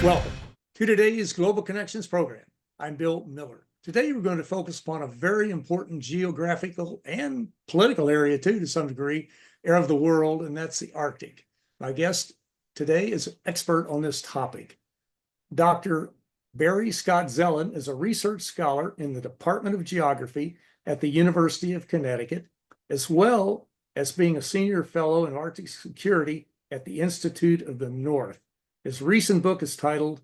Welcome to today's Global Connections program. I'm Bill Miller. Today we're going to focus upon a very important geographical and political area too, to some degree, area of the world, and that's the Arctic. My guest today is an expert on this topic. Dr. Barry Scott Zellen is a research scholar in the Department of Geography at the University of Connecticut, as well as being a senior fellow in Arctic security at the Institute of the North. His recent book is titled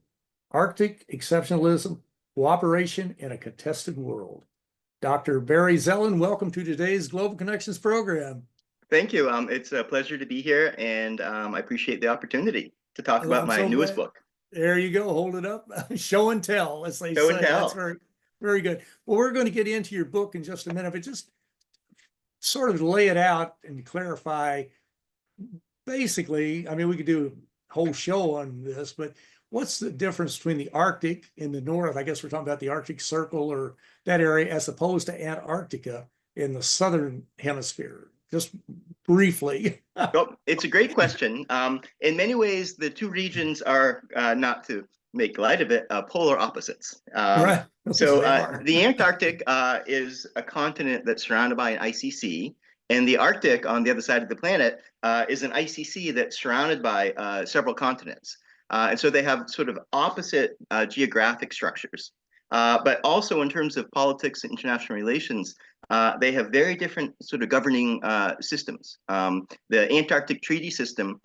Arctic Exceptionalism, Cooperation in a Contested World. Dr. Barry Zellen, welcome to today's Global Connections program. Thank you. It's a pleasure to be here, and I appreciate the opportunity to talk about my newest book. There you go. Hold it up. Show and tell, as they say. Show and tell. That's very, very good. Well, we're going to get into your book in just a minute, but just sort of lay it out and clarify. Basically, I mean, we could do whole show on this, but what's the difference between the Arctic in the north? I guess we're talking about the Arctic Circle or that area, as opposed to Antarctica in the southern hemisphere. Just briefly. Well, it's a great question. In many ways, the two regions are, not to make light of it, polar opposites. Right. So the Antarctic is a continent that's surrounded by an icy sea. And the Arctic, on the other side of the planet, is an icy sea that's surrounded by several continents. And so they have sort of opposite geographic structures. But also in terms of politics and international relations, they have very different sort of governing systems. The Antarctic Treaty System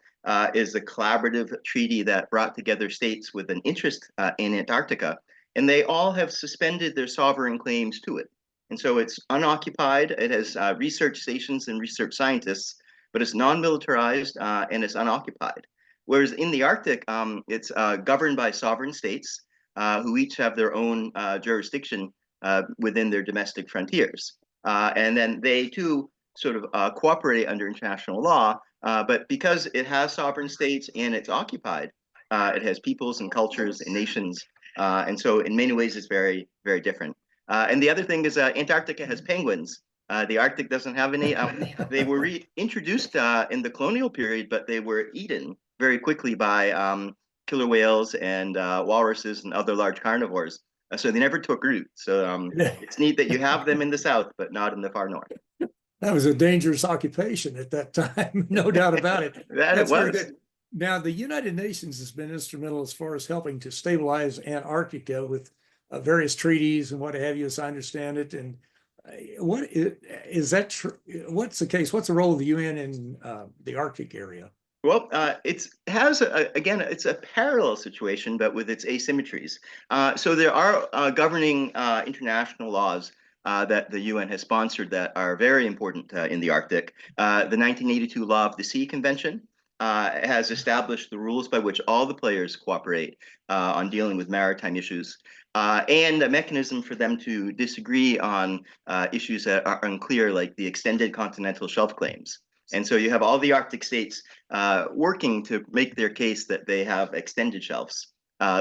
is a collaborative treaty that brought together states with an interest in Antarctica, and they all have suspended their sovereign claims to it. And so it's unoccupied, it has research stations and research scientists, but it's non-militarized and it's unoccupied. Whereas in the Arctic, it's governed by sovereign states who each have their own jurisdiction within their domestic frontiers. And then they too sort of cooperate under international law, but because it has sovereign states and it's occupied, it has peoples and cultures and nations. And so in many ways, it's very, very different. And the other thing is Antarctica has penguins. The Arctic doesn't have any. They were reintroduced in the colonial period, but they were eaten very quickly by killer whales and walruses and other large carnivores. So they never took root. So it's neat that you have them in the south, but not in the far north. That was a dangerous occupation at that time, no doubt about it. It was. Now, the United Nations has been instrumental as far as helping to stabilize Antarctica with various treaties and what have you, as I understand it. And what is that? What's the case? What's the role of the UN in the Arctic area? Well, it's a parallel situation, but with its asymmetries. So there are governing international laws that the UN has sponsored that are very important in the Arctic. The 1982 Law of the Sea Convention has established the rules by which all the players cooperate on dealing with maritime issues, and a mechanism for them to disagree on issues that are unclear, like the extended continental shelf claims. And so you have all the Arctic states working to make their case that they have extended shelves,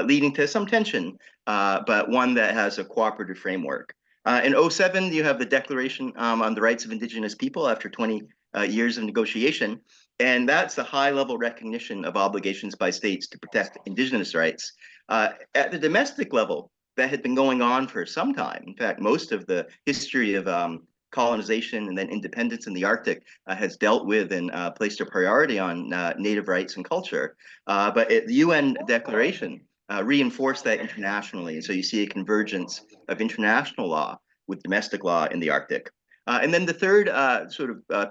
leading to some tension, but one that has a cooperative framework. In 2007, you have the Declaration on the Rights of Indigenous People after 20 years of negotiation. And that's a high-level recognition of obligations by states to protect indigenous rights. At the domestic level, that had been going on for some time. In fact, most of the history of colonization and then independence in the Arctic has dealt with and placed a priority on native rights and culture. But the UN declaration reinforced that internationally. And so you see a convergence of international law with domestic law in the Arctic. And then the third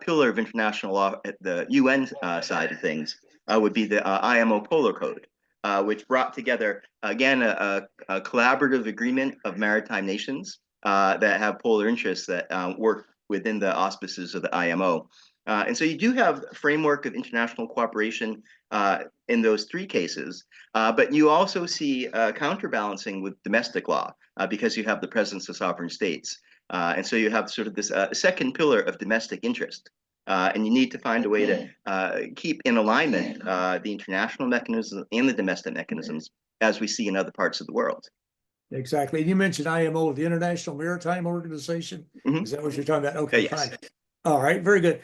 pillar of international law at the UN side of things would be the IMO Polar Code, which brought together, again, a collaborative agreement of maritime nations that have polar interests that work within the auspices of the IMO. And so you do have a framework of international cooperation in those three cases, but you also see counterbalancing with domestic law because you have the presence of sovereign states. And so you have sort of this second pillar of domestic interest. And you need to find a way to keep in alignment the international mechanisms and the domestic mechanisms as we see in other parts of the world. Exactly. And you mentioned IMO, the International Maritime Organization. Mm-hmm. Is that what you're talking about? Okay, yes. fine. All right, very good.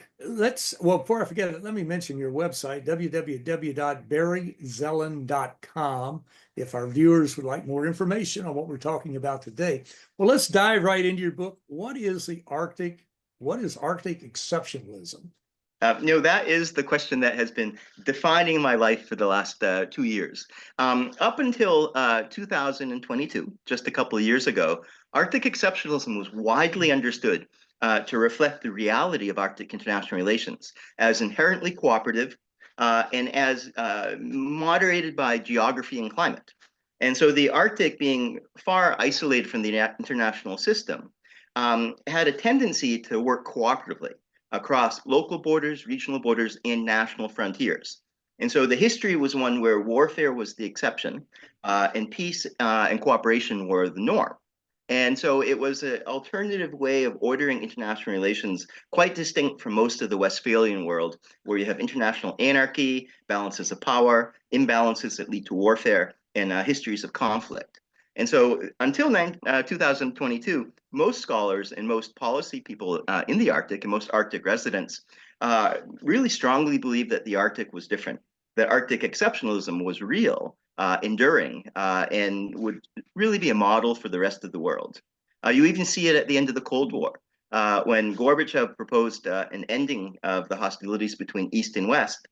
Well, before I forget it, let me mention your website, www.barryzellen.com, if our viewers would like more information on what we're talking about today. Well, let's dive right into your book. What is the Arctic? What is Arctic exceptionalism? That is the question that has been defining my life for the last 2 years. Up until 2022, just a couple of years ago, Arctic exceptionalism was widely understood to reflect the reality of Arctic international relations as inherently cooperative and as moderated by geography and climate. And so the Arctic, being far isolated from the international system, had a tendency to work cooperatively across local borders, regional borders, and national frontiers. And so the history was one where warfare was the exception, and peace and cooperation were the norm. And so it was an alternative way of ordering international relations, quite distinct from most of the Westphalian world, where you have international anarchy, balances of power, imbalances that lead to warfare, and histories of conflict. And so until 2022, most scholars and most policy people in the Arctic and most Arctic residents really strongly believed that the Arctic was different, that Arctic exceptionalism was real, enduring, and would really be a model for the rest of the world. You even see it at the end of the Cold War, when Gorbachev proposed an ending of the hostilities between East and West.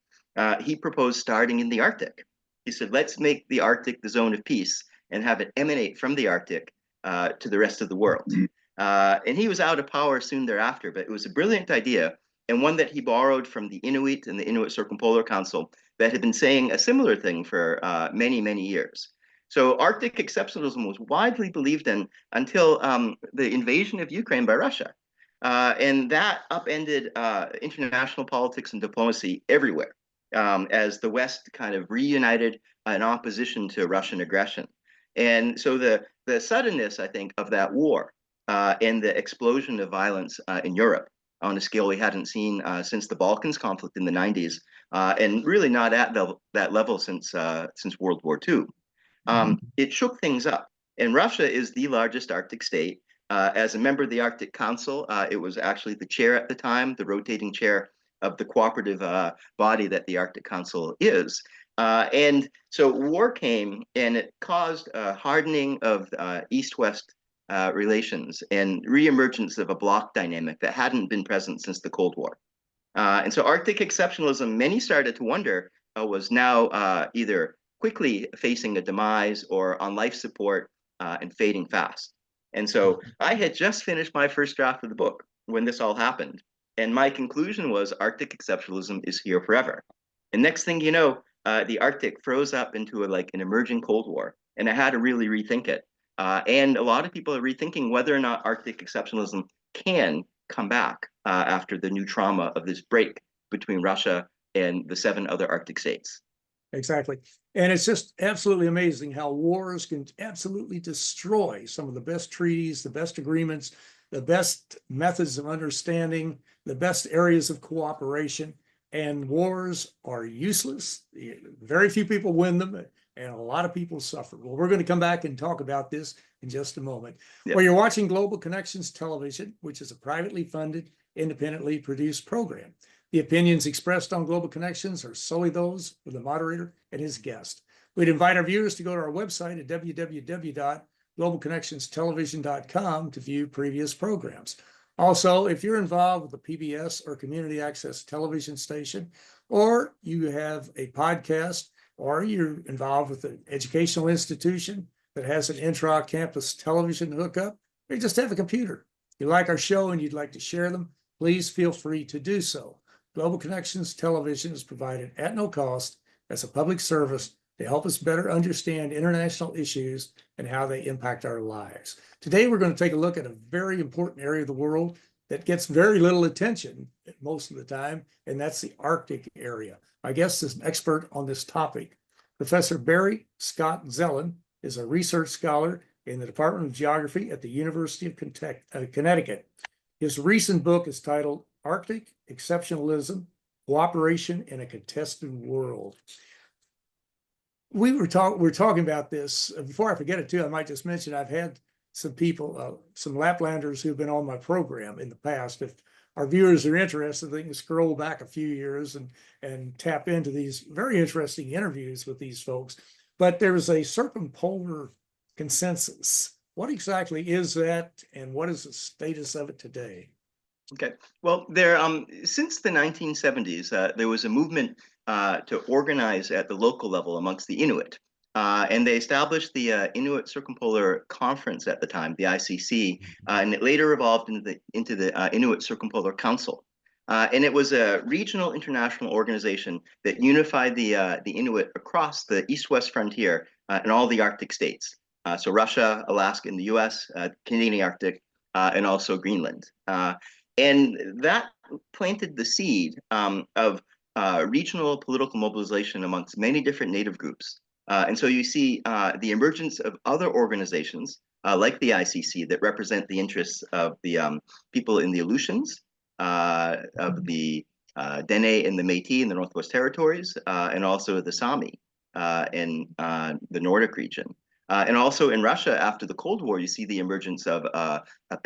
He proposed starting in the Arctic. He said, let's make the Arctic the zone of peace and have it emanate from the Arctic to the rest of the world. And he was out of power soon thereafter, but it was a brilliant idea, and one that he borrowed from the Inuit and the Inuit Circumpolar Council that had been saying a similar thing for many, many years. So Arctic exceptionalism was widely believed in until the invasion of Ukraine by Russia. And that upended international politics and diplomacy everywhere, as the West kind of reunited in opposition to Russian aggression. And so the suddenness, I think, of that war and the explosion of violence in Europe on a scale we hadn't seen since the Balkans conflict in the 90s, and really not at that level since World War II. It shook things up. And Russia is the largest Arctic state. As a member of the Arctic Council, it was actually the chair at the time, the rotating chair of the cooperative body that the Arctic Council is. And so war came, and it caused a hardening of East-West relations and reemergence of a bloc dynamic that hadn't been present since the Cold War. And so Arctic exceptionalism, many started to wonder, was now either quickly facing a demise or on life support and fading fast. And so I had just finished my first draft of the book when this all happened. And my conclusion was Arctic exceptionalism is here forever. And next thing you know, the Arctic froze up into an emerging Cold War, and I had to really rethink it. And a lot of people are rethinking whether or not Arctic exceptionalism can come back after the new trauma of this break between Russia and the 7 other Arctic states. Exactly. And it's just absolutely amazing how wars can absolutely destroy some of the best treaties, the best agreements, the best methods of understanding, the best areas of cooperation. And wars are useless. Very few people win them, and a lot of people suffer. Well, we're going to come back and talk about this in just a moment. Yep. Well, you're watching Global Connections Television, which is a privately funded, independently produced program. The opinions expressed on Global Connections are solely those of the moderator and his guest. We'd invite our viewers to go to our website at www.globalconnectionstelevision.com to view previous programs. Also, if you're involved with a PBS or community access television station, or you have a podcast, or you're involved with an educational institution that has an intra-campus television hookup, or you just have a computer, you like our show and you'd like to share them, please feel free to do so. Global Connections Television is provided at no cost as a public service to help us better understand international issues and how they impact our lives. Today, we're going to take a look at a very important area of the world that gets very little attention most of the time, and that's the Arctic area. My guest is an expert on this topic. Professor Barry Scott Zellen is a research scholar in the Department of Geography at the University of Connecticut. His recent book is titled Arctic Exceptionalism, Cooperation in a Contested World. We're talking about this. Before I forget it too, I might just mention I've had some people, some Laplanders who've been on my program in the past. If our viewers are interested, they can scroll back a few years and tap into these very interesting interviews with these folks. But there's a circumpolar consensus. What exactly is that, and what is the status of it today? Okay. Well, since the 1970s, there was a movement to organize at the local level amongst the Inuit. And they established the Inuit Circumpolar Conference at the time, the ICC, and it later evolved into the Inuit Circumpolar Council. And it was a regional international organization that unified the Inuit across the east-west frontier and all the Arctic states. So Russia, Alaska, and the U.S., Canadian Arctic, and also Greenland. And that planted the seed of regional political mobilization amongst many different Native groups. And so you see the emergence of other organizations like the ICC that represent the interests of the people in the Aleutians, of the Dene and the Métis in the Northwest Territories, and also the Sami in the Nordic region. And also in Russia, after the Cold War, you see the emergence of a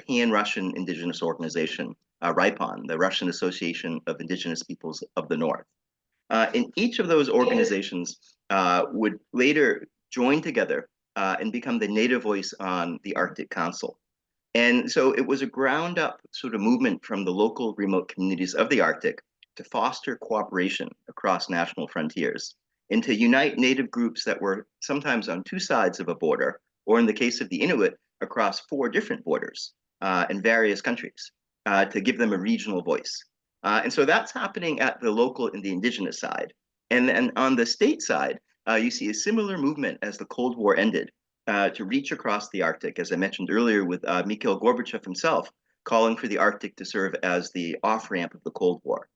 pan-Russian indigenous organization, RIPON, the Russian Association of Indigenous Peoples of the North. And each of those organizations would later join together and become the native voice on the Arctic Council. And so it was a ground-up sort of movement from the local remote communities of the Arctic to foster cooperation across national frontiers and to unite Native groups that were sometimes on two sides of a border, or in the case of the Inuit, across 4 different borders in various countries to give them a regional voice. And so that's happening at the local and the indigenous side. And then on the state side, you see a similar movement as the Cold War ended to reach across the Arctic, as I mentioned earlier, with Mikhail Gorbachev himself calling for the Arctic to serve as the off-ramp of the Cold War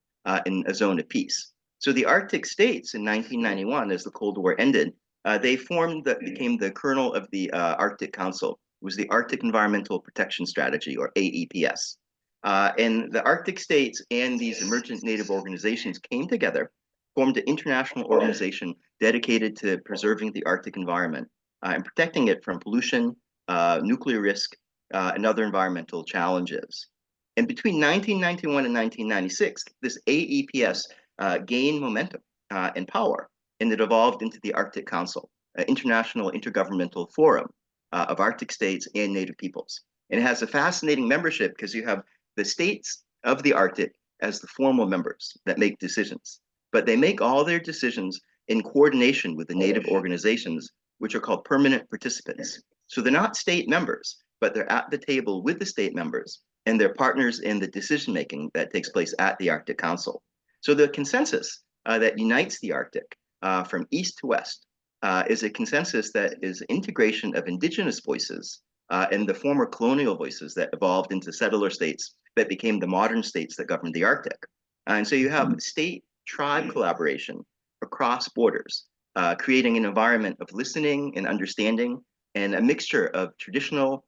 in a zone of peace. So the Arctic states in 1991, as the Cold War ended, they became the kernel of the Arctic Council. It was the Arctic Environmental Protection Strategy, or AEPS. And the Arctic states and these emergent Native organizations came together, formed an international organization dedicated to preserving the Arctic environment and protecting it from pollution, nuclear risk, and other environmental challenges. And between 1991 and 1996, this AEPS gained momentum and power, and it evolved into the Arctic Council, an international intergovernmental forum of Arctic states and Native peoples. And it has a fascinating membership because you have the states of the Arctic as the formal members that make decisions, but they make all their decisions in coordination with the Native organizations, which are called permanent participants. So they're not state members, but they're at the table with the state members, and they're partners in the decision-making that takes place at the Arctic Council. So the consensus that unites the Arctic from east to west is a consensus that is integration of indigenous voices and the former colonial voices that evolved into settler states that became the modern states that govern the Arctic. And so you have state-tribe collaboration across borders, creating an environment of listening and understanding and a mixture of traditional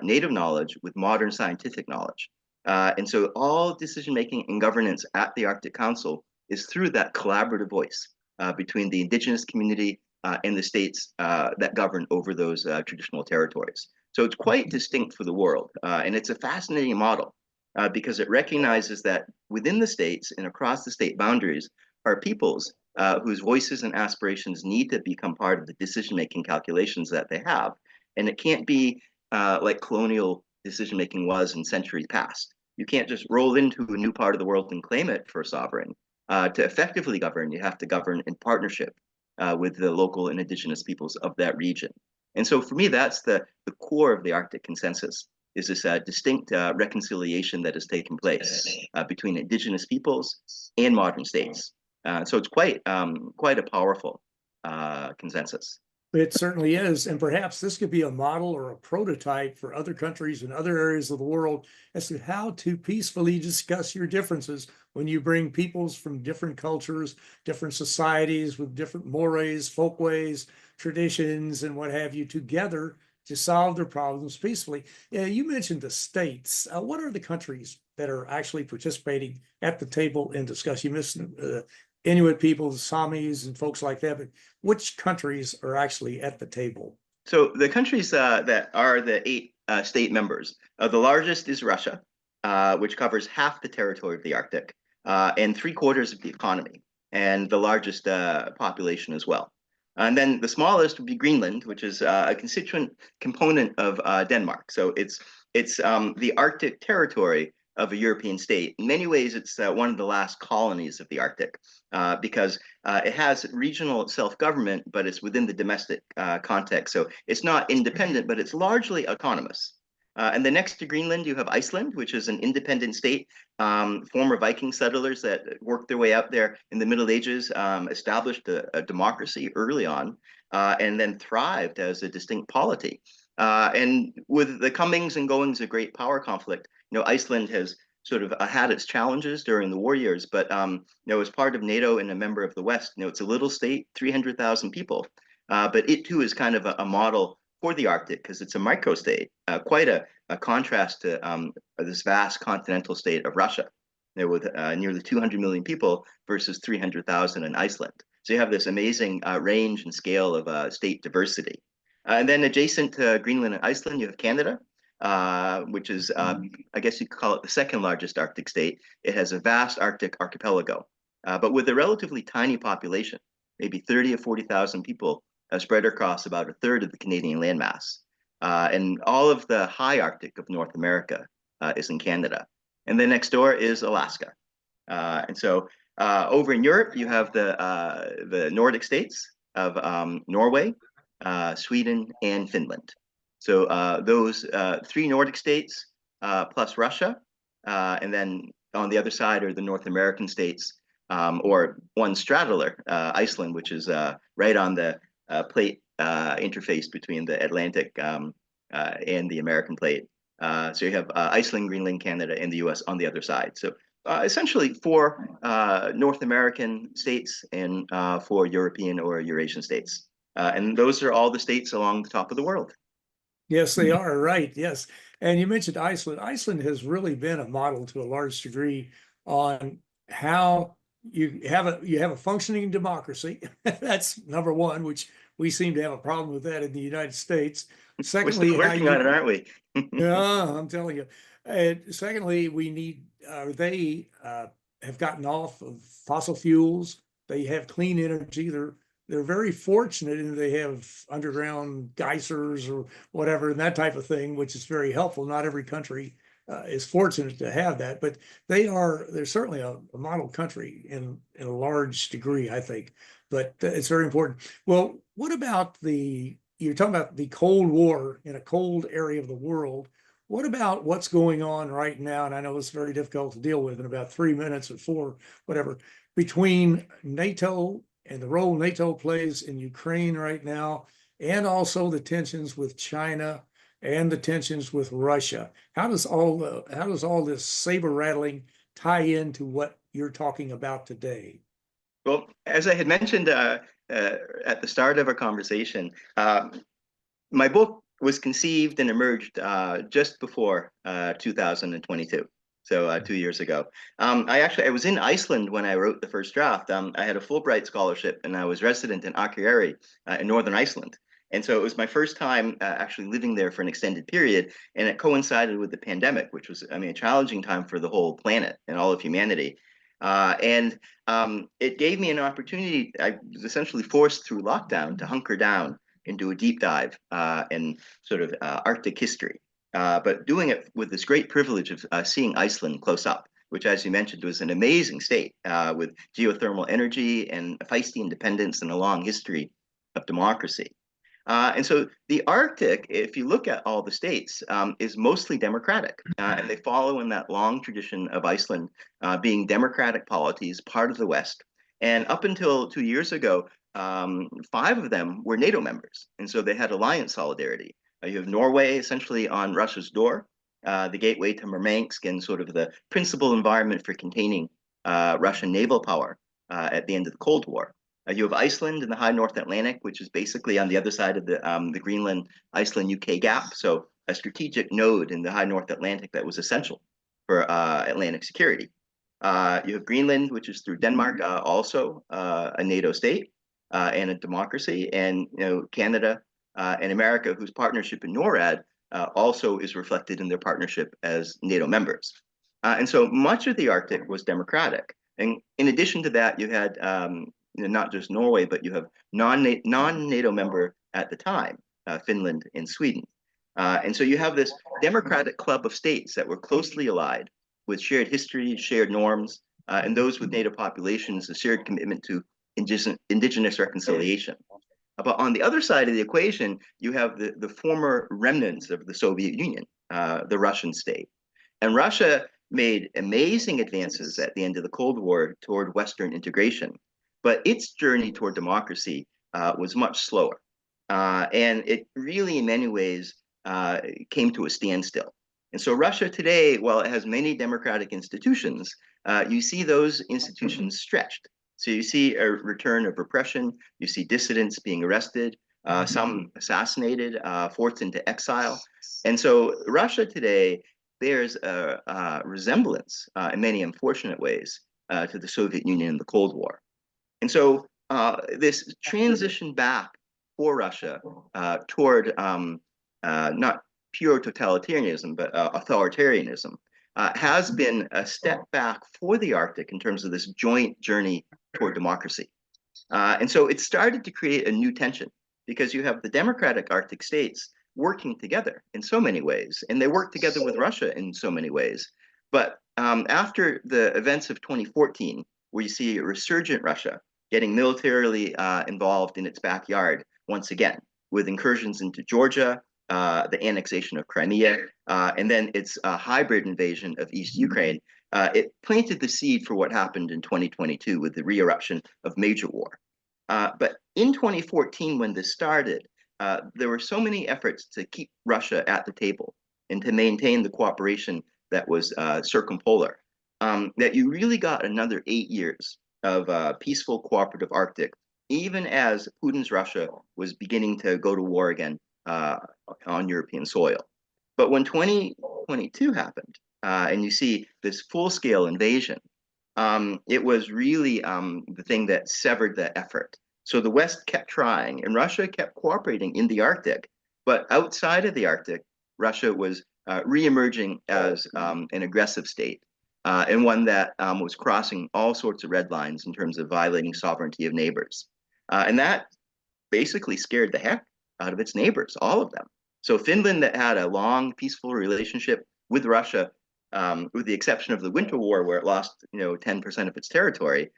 Native knowledge with modern scientific knowledge. And so all decision-making and governance at the Arctic Council is through that collaborative voice between the indigenous community and the states that govern over those traditional territories. So it's quite distinct for the world. And it's a fascinating model because it recognizes that within the states and across the state boundaries are peoples whose voices and aspirations need to become part of the decision-making calculations that they have. And it can't be like colonial decision-making was in centuries past. You can't just roll into a new part of the world and claim it for sovereign. To effectively govern, you have to govern in partnership with the local and indigenous peoples of that region. And so for me, that's the core of the Arctic consensus, is this distinct reconciliation that has taken place between indigenous peoples and modern states. So it's quite a powerful consensus. It certainly is. And perhaps this could be a model or a prototype for other countries and other areas of the world as to how to peacefully discuss your differences when you bring peoples from different cultures, different societies with different mores, folkways, traditions, and what have you together to solve their problems peacefully. You mentioned the states. What are the countries that are actually participating at the table in discussion? You mentioned Inuit people, Samis, and folks like that, but which countries are actually at the table? So the countries that are the 8 state members, the largest is Russia, which covers half the territory of the Arctic and 3/4 of the economy and the largest population as well. And then the smallest would be Greenland, which is a constituent component of Denmark. So it's the Arctic territory of a European state. In many ways, it's one of the last colonies of the Arctic because it has regional self-government, but it's within the domestic context. So it's not independent, but it's largely autonomous. And then next to Greenland, you have Iceland, which is an independent state. Former Viking settlers that worked their way out there in the Middle Ages established a democracy early on and then thrived as a distinct polity. And with the comings and goings of great power conflict, Iceland has sort of had its challenges during the war years, but as part of NATO and a member of the West, it's a little state, 300,000 people, but it too is kind of a model for the Arctic because it's a microstate, quite a contrast to this vast continental state of Russia, with nearly 200 million people versus 300,000 in Iceland. So you have this amazing range and scale of state diversity. And then adjacent to Greenland and Iceland, you have Canada, which is, I guess you could call it the second largest Arctic state. It has a vast Arctic archipelago, but with a relatively tiny population, maybe 30 or 40,000 people spread across about a third of the Canadian landmass. And all of the high Arctic of North America is in Canada. And then next door is Alaska. And so over in Europe, you have the Nordic states of Norway, Sweden, and Finland. So those three Nordic states plus Russia, and then on the other side are the North American states, or one straddler, Iceland, which is right on the plate interface between the Atlantic and the American plate. So you have Iceland, Greenland, Canada, and the US on the other side. So essentially 4 North American states and 4 European or Eurasian states. And those are all the states along the top of the world. Yes, they are, right. Yes. And you mentioned Iceland. Iceland has really been a model to a large degree on how you have a functioning democracy. That's number one, which we seem to have a problem with that in the United States. Secondly, we're still working on it, aren't we? Yeah, I'm telling you. And secondly, they have gotten off of fossil fuels. They have clean energy. They're very fortunate in they have underground geysers or whatever and that type of thing, which is very helpful. Not every country is fortunate to have that, but they're certainly a model country in a large degree, I think. But it's very important. Well, what about you're talking about the Cold War in a cold area of the world. What about what's going on right now? And I know it's very difficult to deal with in about 3 minutes or 4, whatever, between NATO and the role NATO plays in Ukraine right now, and also the tensions with China and the tensions with Russia. How does all this saber rattling tie into what you're talking about today? Well, as I had mentioned at the start of our conversation, my book was conceived and emerged just before 2022. So 2 years ago. I was in Iceland when I wrote the first draft. I had a Fulbright scholarship and I was resident in Akureyri in northern Iceland. And so it was my first time actually living there for an extended period. And it coincided with the pandemic, which was, a challenging time for the whole planet and all of humanity. And it gave me an opportunity. I was essentially forced through lockdown to hunker down and do a deep dive in sort of Arctic history. But doing it with this great privilege of seeing Iceland close up, which, as you mentioned, was an amazing state with geothermal energy and feisty independence and a long history of democracy. And so the Arctic, if you look at all the states, is mostly democratic. And they follow in that long tradition of Iceland being democratic polities, part of the West. And up until 2 years ago, 5 of them were NATO members. And so they had alliance solidarity. You have Norway essentially on Russia's door, the gateway to Murmansk and sort of the principal environment for containing Russian naval power at the end of the Cold War. You have Iceland in the high North Atlantic, which is basically on the other side of the Greenland, Iceland, UK gap. So a strategic node in the high North Atlantic that was essential for Atlantic security. You have Greenland, which is through Denmark, also a NATO state and a democracy, and Canada and America, whose partnership in NORAD also is reflected in their partnership as NATO members. And so much of the Arctic was democratic. And in addition to that, you had not just Norway, but you have non-NATO member at the time, Finland and Sweden. And so you have this democratic club of states that were closely allied with shared history, shared norms, and those with native populations, a shared commitment to indigenous reconciliation. But on the other side of the equation, you have the former remnants of the Soviet Union, the Russian state. And Russia made amazing advances at the end of the Cold War toward Western integration, but its journey toward democracy was much slower. And it really, in many ways, came to a standstill. And so Russia today, while it has many democratic institutions, you see those institutions stretched. So you see a return of repression, you see dissidents being arrested, some assassinated, forced into exile. And so Russia today bears a resemblance in many unfortunate ways to the Soviet Union in the Cold War. And so this transition back for Russia toward not pure totalitarianism, but authoritarianism has been a step back for the Arctic in terms of this joint journey toward democracy. And so it started to create a new tension because you have the democratic Arctic states working together in so many ways, and they work together with Russia in so many ways. But after the events of 2014, where you see a resurgent Russia getting militarily involved in its backyard once again, with incursions into Georgia, the annexation of Crimea, and then its hybrid invasion of East Ukraine, it planted the seed for what happened in 2022 with the re-eruption of major war. But in 2014, when this started, there were so many efforts to keep Russia at the table and to maintain the cooperation that was circumpolar, that you really got another 8 years of peaceful cooperative Arctic, even as Putin's Russia was beginning to go to war again on European soil. But when 2022 happened, and you see this full-scale invasion, it was really the thing that severed the effort. So the West kept trying, and Russia kept cooperating in the Arctic. But outside of the Arctic, Russia was re-emerging as an aggressive state, and one that was crossing all sorts of red lines in terms of violating sovereignty of neighbors. And that basically scared the heck out of its neighbors, all of them. So Finland, that had a long, peaceful relationship with Russia, with the exception of the Winter War, where it lost 10% of its territory,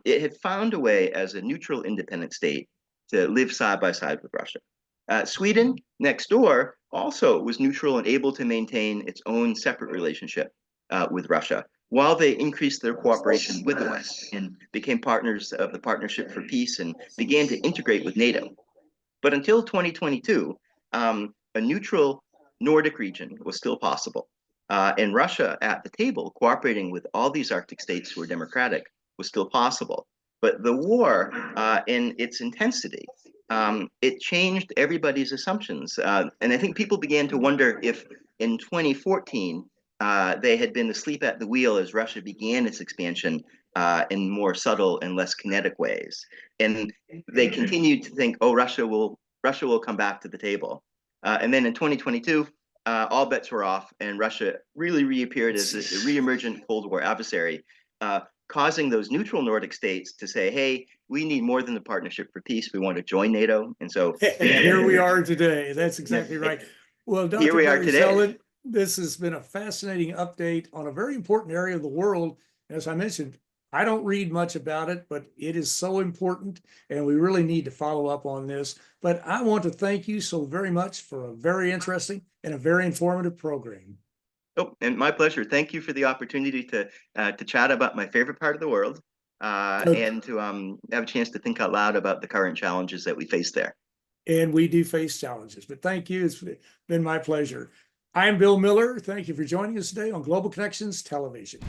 it had found a way as a neutral, independent state to live side by side with Russia. Sweden, next door, also was neutral and able to maintain its own separate relationship with Russia, while they increased their cooperation with the West and became partners of the Partnership for Peace and began to integrate with NATO. But until 2022, a neutral Nordic region was still possible. And Russia at the table, cooperating with all these Arctic states who are democratic, was still possible. But the war, in its intensity, it changed everybody's assumptions. And I think people began to wonder if in 2014, they had been asleep at the wheel as Russia began its expansion in more subtle and less kinetic ways. And they continued to think, oh, Russia will come back to the table. And then in 2022, all bets were off, and Russia really reappeared as a re-emergent Cold War adversary, causing those neutral Nordic states to say, hey, we need more than the Partnership for Peace. We want to join NATO. And so here we are today. That's exactly right. Well, Dr. Here we are Barry today. Zellen, this has been a fascinating update on a very important area of the world. As I mentioned, I don't read much about it, but it is so important, and we really need to follow up on this. But I want to thank you so very much for a very interesting and a very informative program. Oh, and my pleasure. Thank you for the opportunity to chat about my favorite part of the world, and to have a chance to think out loud about the current challenges that we face there. And we do face challenges, but thank you. It's been my pleasure. I'm Bill Miller. Thank you for joining us today on Global Connections Television.